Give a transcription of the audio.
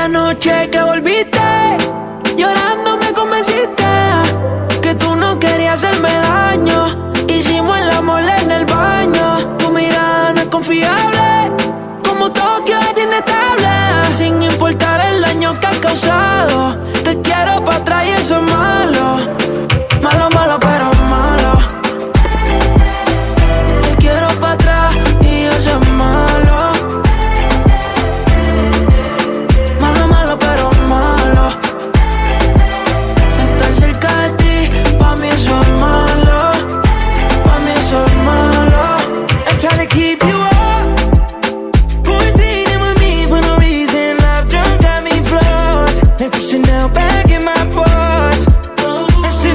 noche que volviste, llorando me convenciste que tú no querías hacerme daño. Hicimos el amor en el baño. Tu mirada no es confiable, como Tokio es inestable. Sin importar el daño que has causado, te quiero para atrás y eso es malo.